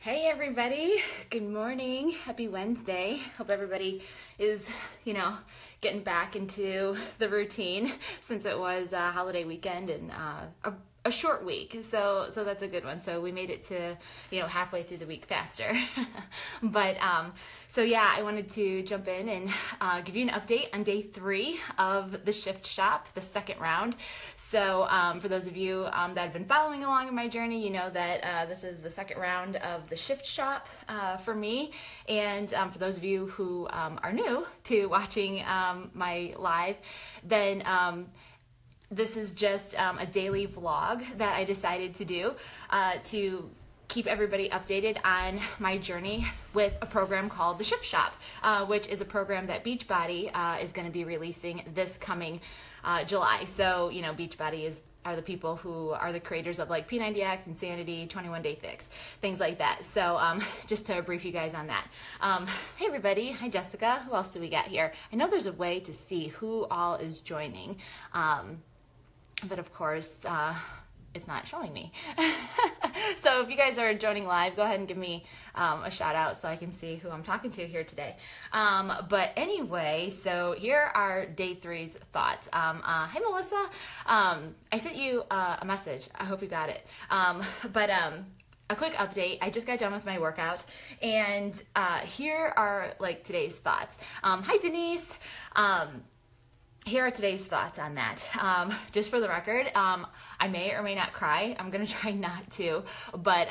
Hey everybody, good morning, happy Wednesday. Hope everybody is, getting back into the routine since it was a holiday weekend and a short week. So that's a good one. So we made it to, halfway through the week faster. But so yeah, I wanted to jump in and give you an update on day 3 of the Shift Shop, the second round. So for those of you that have been following along in my journey, you know that this is the second round of the Shift Shop for me. And for those of you who are new to watching my live, then this is just a daily vlog that I decided to do to keep everybody updated on my journey with a program called the Shift Shop, which is a program that Beachbody is going to be releasing this coming July. So, Beachbody are the people who are the creators of like P90X, Insanity, 21 Day Fix, things like that. So just to brief you guys on that. Hey everybody, hi Jessica, who else do we got here? I know there's a way to see who all is joining, but of course, it's not showing me. So if you guys are joining live, go ahead and give me a shout out so I can see who I'm talking to here today. But anyway, so here are day 3's thoughts. Hey Melissa, I sent you a message. I hope you got it. But a quick update. I just got done with my workout, and here are like today's thoughts. Hi Denise. Here are today's thoughts on that. Just for the record, I may or may not cry. I'm gonna try not to, but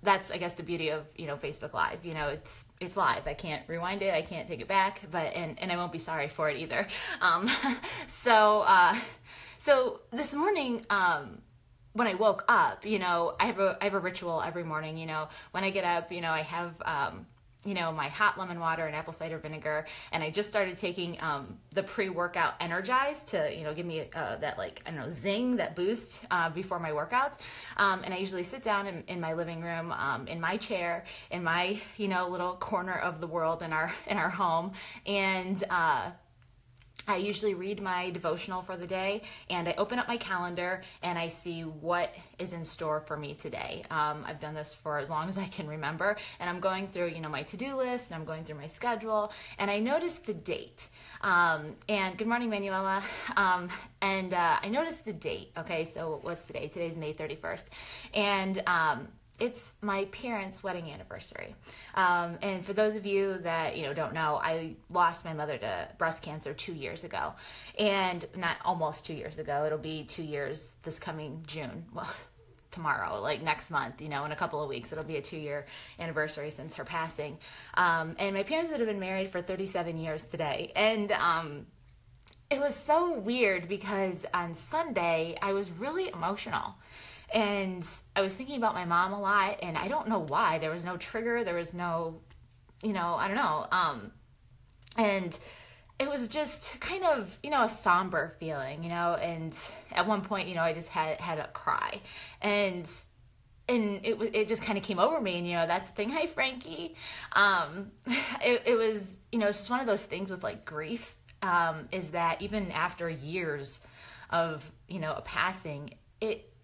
that's, I guess, the beauty of Facebook Live. It's live. I can't rewind it. I can't take it back. But and I won't be sorry for it either. So this morning, when I woke up, I have a ritual every morning. When I get up, I have my hot lemon water and apple cider vinegar, and I just started taking the pre-workout Energize to give me that zing, that boost before my workouts. And I usually sit down in my living room, in my chair, in my little corner of the world in our home, and I usually read my devotional for the day, and I open up my calendar and I see what is in store for me today. I've done this for as long as I can remember, and I'm going through, my to-do list, and I'm going through my schedule, and I noticed the date. And good morning, Manuela. I noticed the date. Okay, so what's today? Today's May 31st. And it's my parents' wedding anniversary. And for those of you that, don't know, I lost my mother to breast cancer 2 years ago. And not almost 2 years ago. It'll be 2 years this coming June. Well, tomorrow, like next month, in a couple of weeks, it'll be a 2-year anniversary since her passing. And my parents would have been married for 37 years today. And it was so weird because on Sunday, I was really emotional. And I was thinking about my mom a lot, and I don't know why. There was no trigger. There was no, I don't know. And it was just kind of, a somber feeling, and at one point, I just had a cry. And it just kind of came over me, and, that's the thing. Hi, Frankie. It was, it's just one of those things with like grief, is that even after years of, a passing,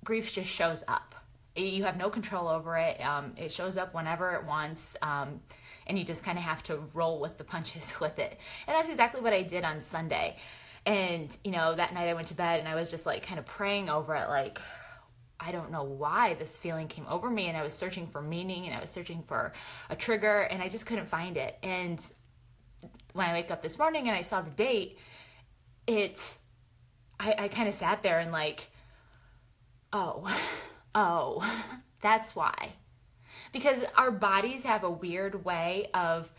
grief just shows up. You have no control over it. It shows up whenever it wants, and you just kind of have to roll with the punches with it. And that's exactly what I did on Sunday. And, that night I went to bed and I was just like kind of praying over it, like, I don't know why this feeling came over me, and I was searching for meaning, and I was searching for a trigger, and I just couldn't find it. And when I wake up this morning and I saw the date, I kind of sat there and like, oh, that's why. Because our bodies have a weird way of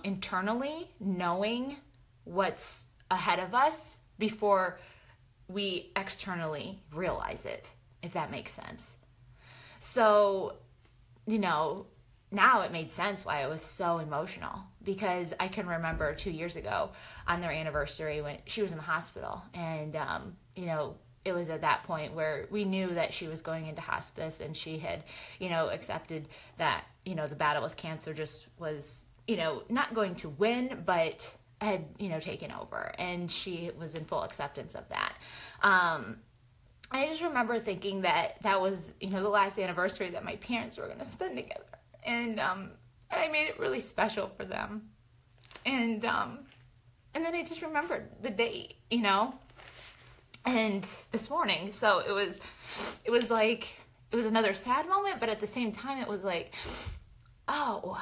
internally knowing what's ahead of us before we externally realize it, if that makes sense. So, now it made sense why I was so emotional, because I can remember 2 years ago on their anniversary when she was in the hospital, and, it was at that point where we knew that she was going into hospice, and she had, accepted that, the battle with cancer just was, not going to win, but had, taken over, and she was in full acceptance of that. I just remember thinking that was, the last anniversary that my parents were going to spend together. and I made it really special for them. And then I just remembered the date, and this morning. So it was another sad moment, but at the same time, it was like, oh,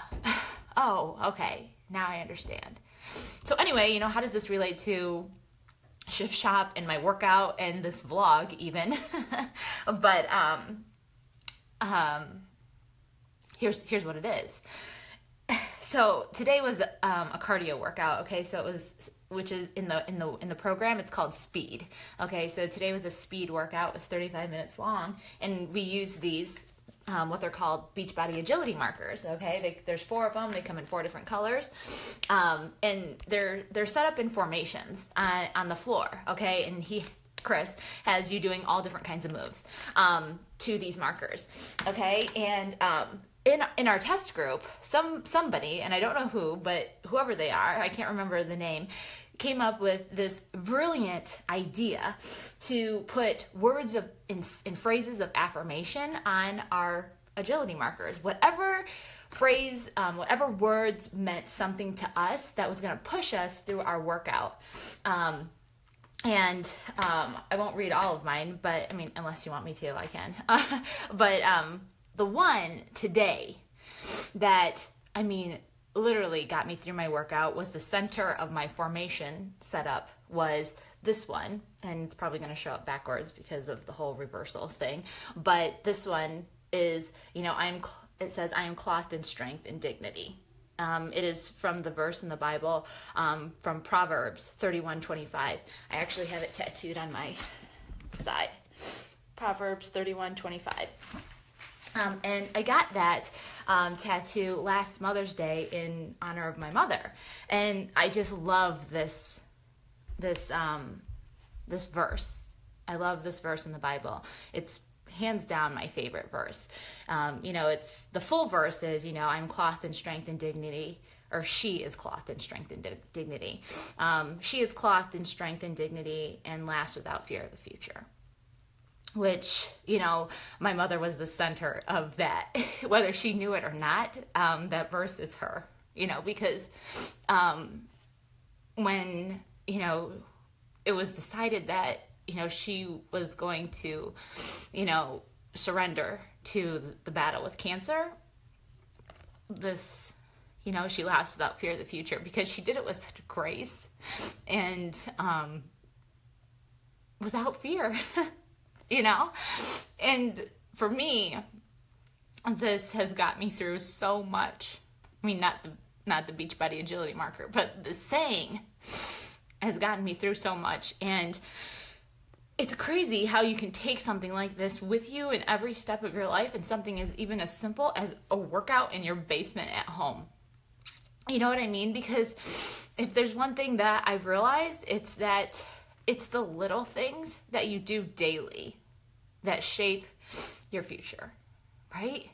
okay, now I understand. So anyway, how does this relate to Shift Shop and my workout and this vlog even? But here's what it is. So today was a cardio workout. Okay, so it was, which is in the program, it's called speed. Okay, so today was a speed workout. It was 35 minutes long, and we use these what they're called Beachbody agility markers. Okay, there's 4 of them. They come in 4 different colors, and they're set up in formations on the floor. Okay, and Chris has you doing all different kinds of moves to these markers. Okay, and in our test group, somebody, and I don't know who, but whoever they are, I can't remember the name, came up with this brilliant idea to put words in phrases of affirmation on our agility markers. Whatever phrase, whatever words meant something to us that was going to push us through our workout. And I won't read all of mine, but I mean, unless you want me to, I can. But the one today that, I mean, literally got me through my workout was the center of my formation setup was this one, and it's probably going to show up backwards because of the whole reversal thing. But this one is, it says, I am clothed in strength and dignity. It is from the verse in the Bible, from Proverbs 31:25. I actually have it tattooed on my side. Proverbs 31:25. And I got that tattoo last Mother's Day in honor of my mother, and I just love this verse. I love this verse in the Bible. It's hands down my favorite verse. It's the full verse is, I'm clothed in strength and dignity, or she is clothed in strength and dignity. She is clothed in strength and dignity and laughs without fear of the future. Which, my mother was the center of that, whether she knew it or not. That verse is her, because when, it was decided that, she was going to, surrender to the battle with cancer, she laughs without fear of the future because she did it with such grace and without fear. And for me, this has got me through so much. I mean, not the Beachbody agility marker, but the saying has gotten me through so much. And it's crazy how you can take something like this with you in every step of your life, and something is even as simple as a workout in your basement at home. You know what I mean? Because if there's one thing that I've realized, it's that it's the little things that you do daily that shape your future, right?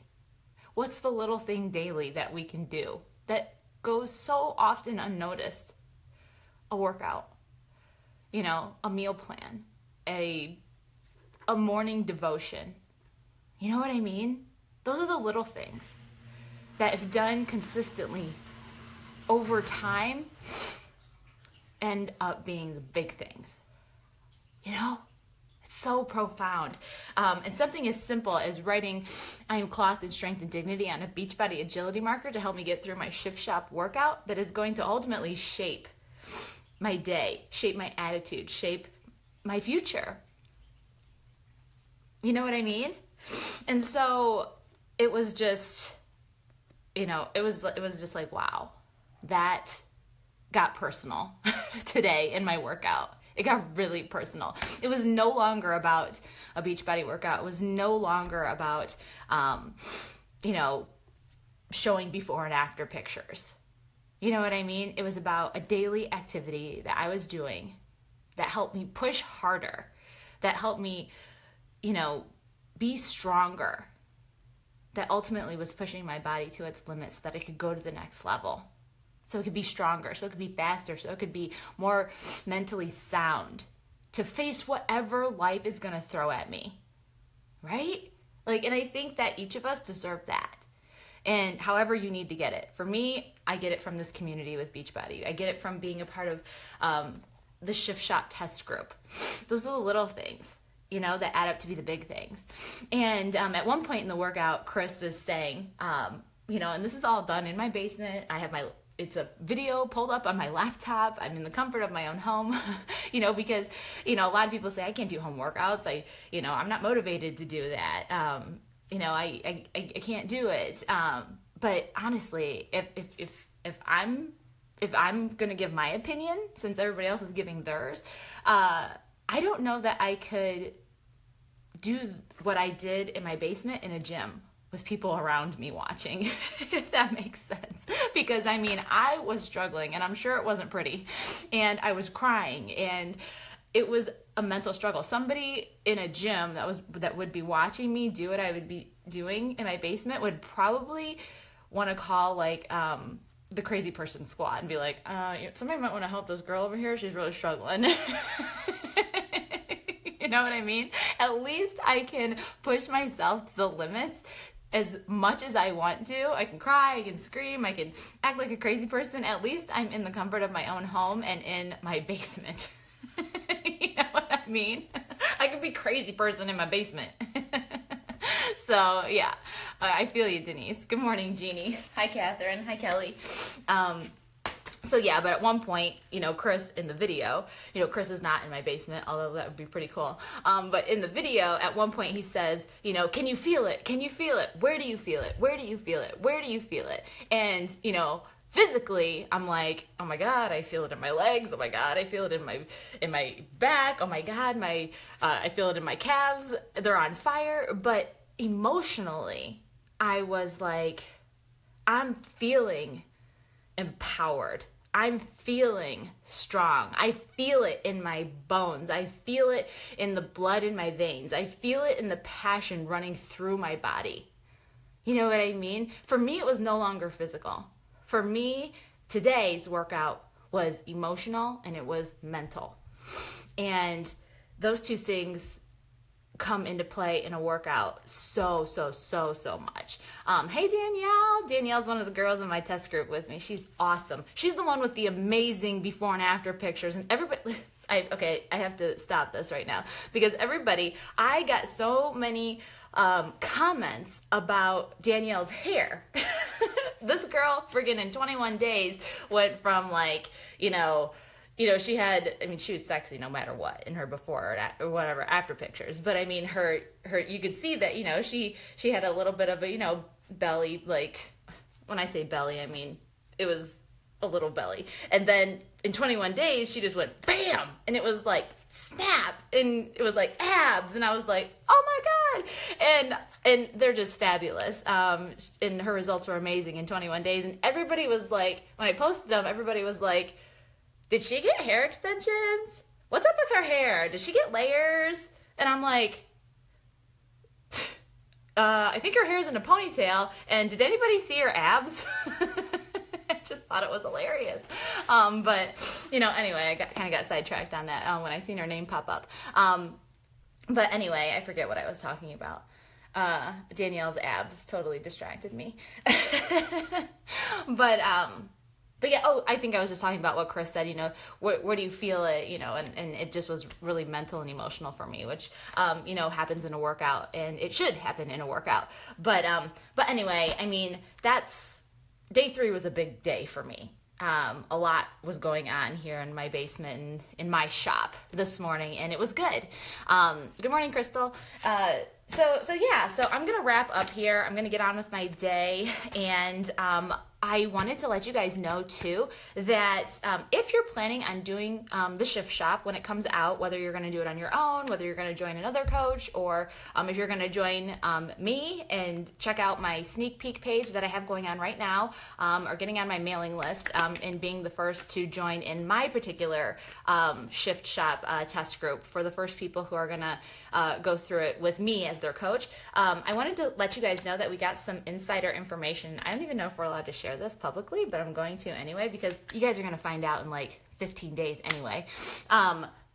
What's the little thing daily that we can do that goes so often unnoticed? A workout, a meal plan, a morning devotion. You know what I mean? Those are the little things that, if done consistently over time, end up being the big things. It's so profound. And something as simple as writing, I am clothed in strength and dignity on a Beachbody agility marker to help me get through my Shift Shop workout, that is going to ultimately shape my day, shape my attitude, shape my future. You know what I mean? And so it was just, it was just like, wow, that got personal today in my workout. It got really personal. It was no longer about a Beachbody workout. It was no longer about, showing before and after pictures. You know what I mean? It was about a daily activity that I was doing that helped me push harder, that helped me, be stronger, that ultimately was pushing my body to its limits so that I could go to the next level. So it could be stronger, so it could be faster, so it could be more mentally sound to face whatever life is going to throw at me, right? And I think that each of us deserve that. And however you need to get it. For me, I get it from this community with Beachbody. I get it from being a part of the Shift Shop test group. Those are the little things, you know, that add up to be the big things. And at one point in the workout, Chris is saying, you know, and this is all done in my basement. I have it's a video pulled up on my laptop. I'm in the comfort of my own home, you know, because, you know, a lot of people say I can't do home workouts. I'm not motivated to do that. You know, I can't do it. But honestly, if I'm going to give my opinion, since everybody else is giving theirs, I don't know that I could do what I did in my basement in a gym with people around me watching, if that makes sense. Because I mean, I was struggling, and I'm sure it wasn't pretty, and I was crying, and it was a mental struggle. Somebody in a gym that would be watching me do what I would be doing in my basement would probably want to call like the crazy person squad and be like, somebody might want to help this girl over here. She's really struggling. You know what I mean? At least I can push myself to the limits as much as I want to. I can cry, I can scream, I can act like a crazy person. At least I'm in the comfort of my own home and in my basement. You know what I mean? I could be a crazy person in my basement. So yeah, I feel you, Denise. Good morning, Jeannie. Hi, Catherine. Hi, Kelly. So yeah, but at one point, you know, Chris in the video, you know, Chris is not in my basement, although that would be pretty cool. But in the video, at one point he says, you know, can you feel it? Can you feel it? Where do you feel it? Where do you feel it? Where do you feel it? And, you know, physically, I'm like, oh my God, I feel it in my legs. Oh my God, I feel it in my back. Oh my God, I feel it in my calves. They're on fire. But emotionally, I was like, I'm feeling empowered. I'm feeling strong. I feel it in my bones. I feel it in the blood in my veins. I feel it in the passion running through my body. You know what I mean? For me, it was no longer physical. For me, today's workout was emotional and it was mental. And those two things come into play in a workout so much. Hey Danielle. Danielle's one of the girls in my test group with me. She's awesome. She's the one with the amazing before and after pictures, and everybody, I have to stop this right now because I got so many comments about Danielle's hair. This girl friggin' in 21 days went from like, you know, she had, I mean, she was sexy no matter what in her before or whatever after pictures. But I mean, her, you could see that, you know, she had a little bit of a, you know, belly, like when I say belly, I mean, it was a little belly. And then in 21 days, she just went bam. And it was like snap. And it was like abs. And I was like, oh my God. And they're just fabulous. And her results were amazing in 21 days. And everybody was like, when I posted them, everybody was like, did she get hair extensions? What's up with her hair? Did she get layers? And I'm like, I think her hair's in a ponytail. And did anybody see her abs? I just thought it was hilarious. But, you know, anyway, I kind of got sidetracked on that when I seen her name pop up. But anyway, I forget what I was talking about. Danielle's abs totally distracted me. But yeah, I think I was just talking about what Chris said, you know, where do you feel it, you know, and it just was really mental and emotional for me, which, you know, happens in a workout, and it should happen in a workout. But anyway, I mean, day 3 was a big day for me. A lot was going on here in my basement and in my shop this morning, and it was good. Good morning, Crystal. So I'm going to wrap up here. I'm going to get on with my day, and I wanted to let you guys know too that if you're planning on doing the Shift Shop when it comes out, whether you're going to do it on your own, whether you're going to join another coach, or if you're going to join me and check out my sneak peek page that I have going on right now, or getting on my mailing list and being the first to join in my particular Shift Shop test group for the first people who are going to go through it with me as their coach. I wanted to let you guys know that we got some insider information. I don't even know if we're allowed to share this publicly, but I'm going to anyway, because you guys are going to find out in like 15 days anyway.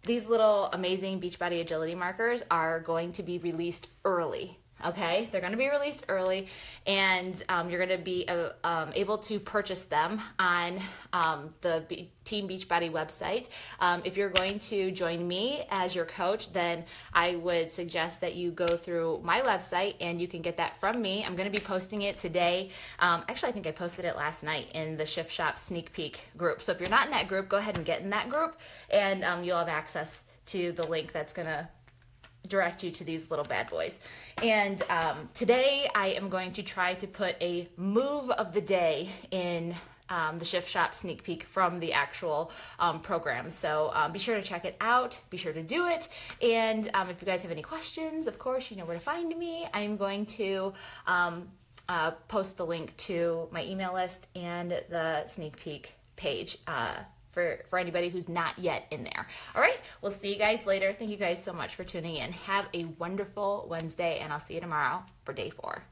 These little amazing Beachbody agility markers are going to be released early. okay? They're going to be released early, and you're going to be able to purchase them on the Team Beachbody website. If you're going to join me as your coach, then I would suggest that you go through my website and you can get that from me. I'm going to be posting it today. Actually, I think I posted it last night in the Shift Shop Sneak Peek group. So if you're not in that group, go ahead and get in that group, and you'll have access to the link that's going to direct you to these little bad boys. And today I am going to try to put a move of the day in the Shift Shop Sneak Peek from the actual program. So be sure to check it out. Be sure to do it. And if you guys have any questions, of course, you know where to find me. I'm going to post the link to my email list and the sneak peek page for anybody who's not yet in there. All right, we'll see you guys later. Thank you guys so much for tuning in. Have a wonderful Wednesday, and I'll see you tomorrow for day 4.